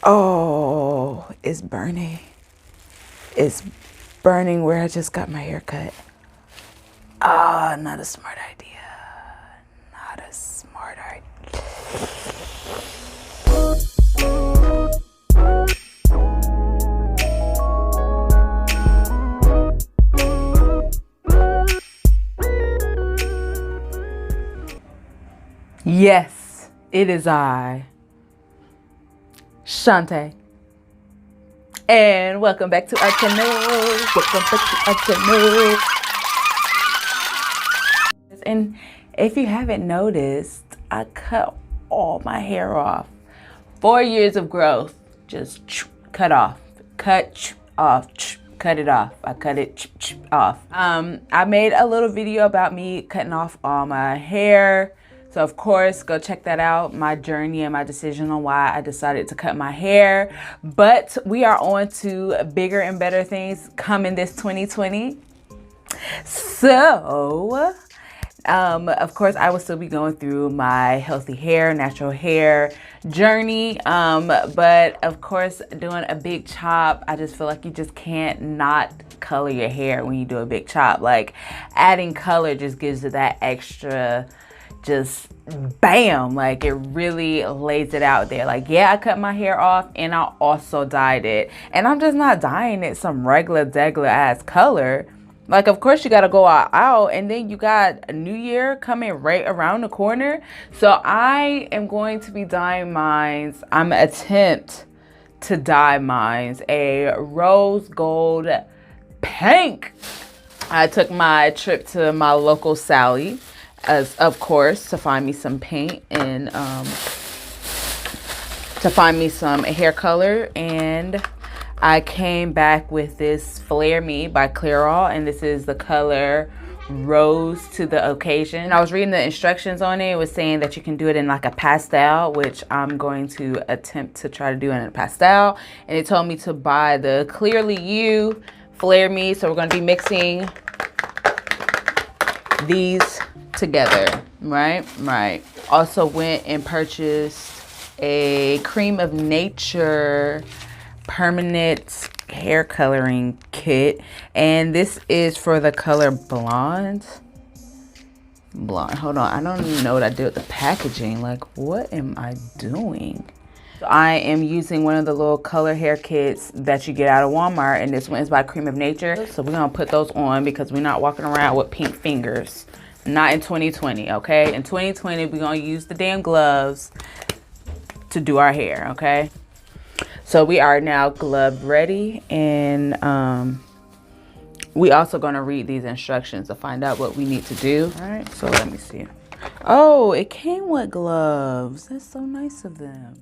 Oh, it's burning. It's burning where I just got my hair cut. Ah, not a smart idea. Not a smart idea. Yes, it is I, Shantae. And welcome back to our channel. Welcome back to our channel. And if you haven't noticed, I cut all my hair off. 4 years of growth, just cut off, cut off, cut it off. I cut it off. I made a little video about me cutting off all my hair. So of course, go check that out, my journey and my decision on why I decided to cut my hair. But we are on to bigger and better things coming this 2020. So, of course, I will still be going through my healthy hair, natural hair journey. But of course, doing a big chop, I just feel like you just can't not color your hair when you do a big chop. Like adding color just gives it that extra, just bam, like it really lays it out there. Like, yeah, I cut my hair off and I also dyed it. And I'm just not dyeing it some regular ass color. Like, of course you got to go out and then you got a new year coming right around the corner. So I am going to be dyeing mines. I'm gonna attempt to dye mines a rose gold pink. I took my trip to my local Sally, as of course, to find me some paint and to find me some hair color, and I came back with this Flare Me by Clairol, and this is the color Rose to the Occasion. I was reading the instructions on it. It was saying that you can do it in like a pastel, which I'm going to attempt to try to do in a pastel. And it told me to buy the Clearly You Flare Me. So we're going to be mixing these together, right. Also went and purchased a Cream of Nature permanent hair coloring kit, and this is for the color blonde. Hold on, I don't even know what I did with the packaging. Like, what am I doing? So I am using one of the little color hair kits that you get out of Walmart, and this one is by Cream of Nature. So we're gonna put those on because we're not walking around with pink fingers. Not in 2020, okay? In 2020, we're gonna use the damn gloves to do our hair, okay? So we are now glove ready, and we also gonna read these instructions to find out what we need to do. All right, so let me see. Oh, it came with gloves. That's so nice of them.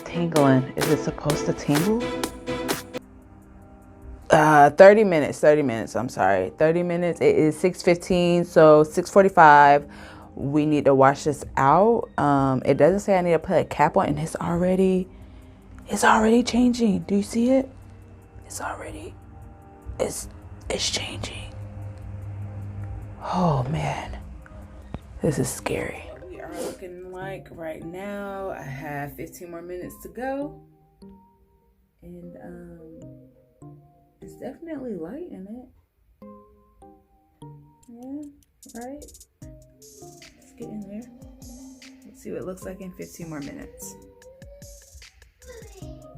Tingling. Is it supposed to tingle? 30 minutes, I'm sorry. 30 minutes. It is 6:15, so 6:45. We need to wash this out. It doesn't say I need to put a cap on, and it's already changing. Do you see it? It's changing. Oh man, this is scary. We are looking like right now, I have 15 more minutes to go. And it's definitely light in it. Yeah, right? Let's get in there. Let's see what it looks like in 15 more minutes.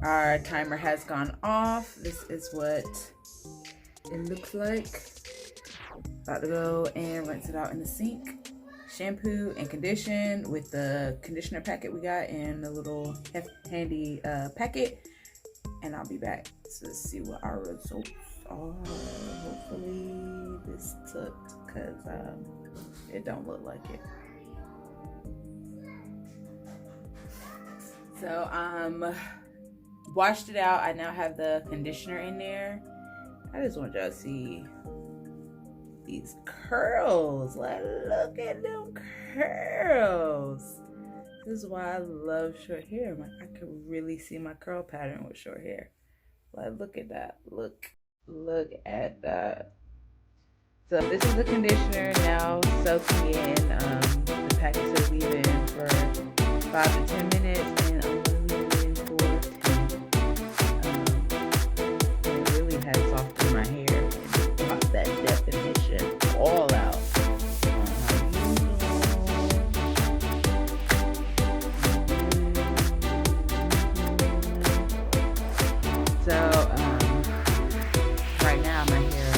Our timer has gone off. This is what it looks like. About to go and rinse it out in the sink. Shampoo and condition with the conditioner packet we got in the little handy packet. And I'll be back to see what our results are. Hopefully this took, because it don't look like it. So washed it out. I now have the conditioner in there. I just want y'all to see these curls. Like, look at them curls. This is why I love short hair. I can really see my curl pattern with short hair. Like, look at that. Look at that. So this is the conditioner now soaking in. The packet says leave it in for 5 to 10 minutes, and I'm gonna leave it in for 10. It really has softened my hair and got that definition all out. So right now my hair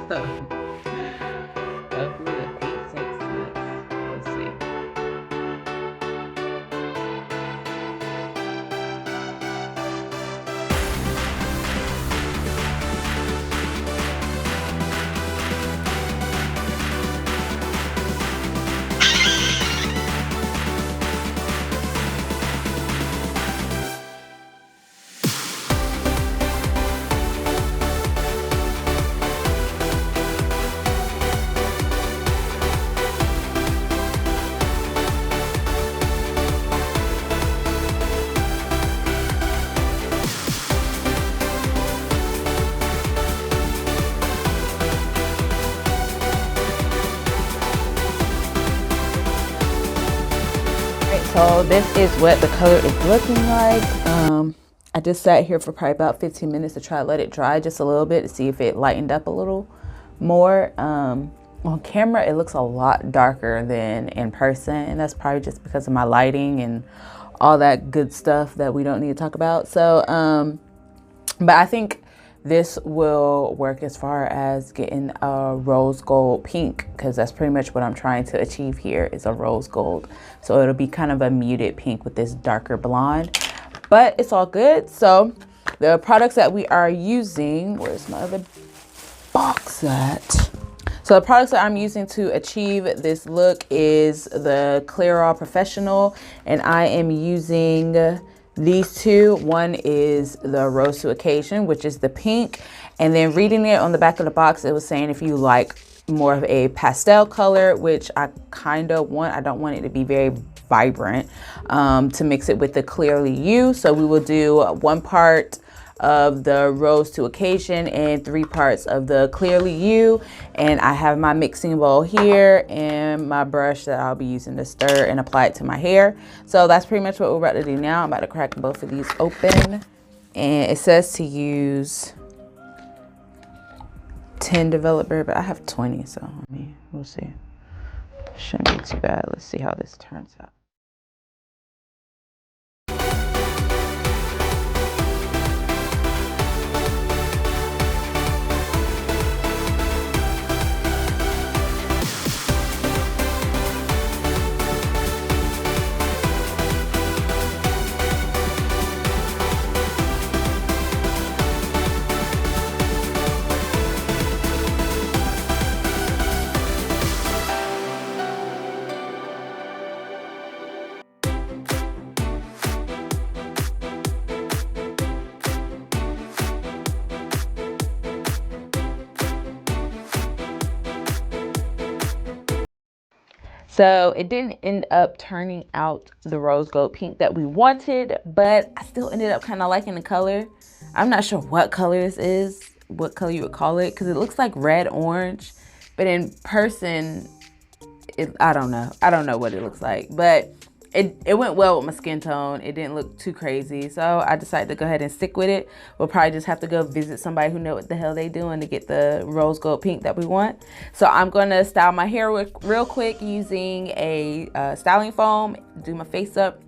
so hopefully the heat takes this. Let's see. So this is what the color is looking like. I just sat here for probably about 15 minutes to try to let it dry just a little bit to see if it lightened up a little more. On camera, it looks a lot darker than in person, and that's probably just because of my lighting and all that good stuff that we don't need to talk about. So, but I think this will work as far as getting a rose gold pink, because that's pretty much what I'm trying to achieve here is a rose gold. So it'll be kind of a muted pink with this darker blonde, but it's all good. So the products that we are using, where's my other box at? So the products that I'm using to achieve this look is the Clairol Professional, and I am using these two. One is the Rose to Occasion, which is the pink. And then reading it on the back of the box, it was saying if you like more of a pastel color, which I kind of want. I don't want it to be very vibrant, to mix it with the Clearly You. So we will do 1 part of the Rose to Occasion and 3 parts of the Clearly You. And I have my mixing bowl here and my brush that I'll be using to stir and apply it to my hair. So that's pretty much what we're about to do now. I'm about to crack both of these open, and it says to use 10 developer, but I have 20, so I mean, we'll see. Shouldn't be too bad. Let's see how this turns out. So it didn't end up turning out the rose gold pink that we wanted, but I still ended up kind of liking the color. I'm not sure what color this is, what color you would call it, because it looks like red orange, but in person, I don't know. I don't know what it looks like, but it went well with my skin tone. It didn't look too crazy, so I decided to go ahead and stick with it. We'll probably just have to go visit somebody who know what the hell they doing to get the rose gold pink that we want. So I'm gonna style my hair real quick using a styling foam, do my face up,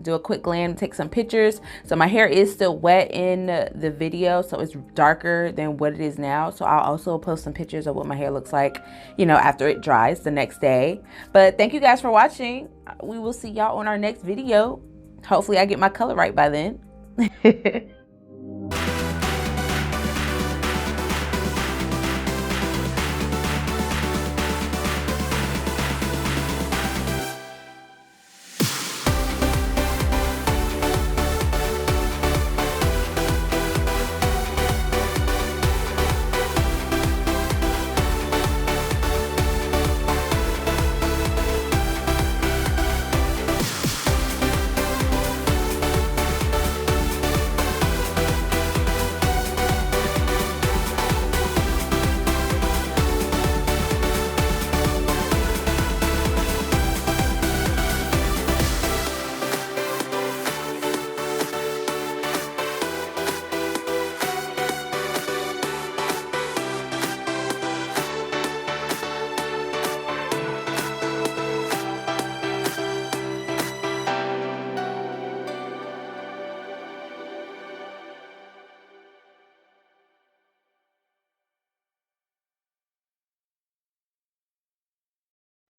do a quick glam, take some pictures. So my hair is still wet in the video, so it's darker than what it is now. So I'll also post some pictures of what my hair looks like, you know, after it dries the next day. But thank you guys for watching. We will see y'all on our next video. Hopefully I get my color right by then.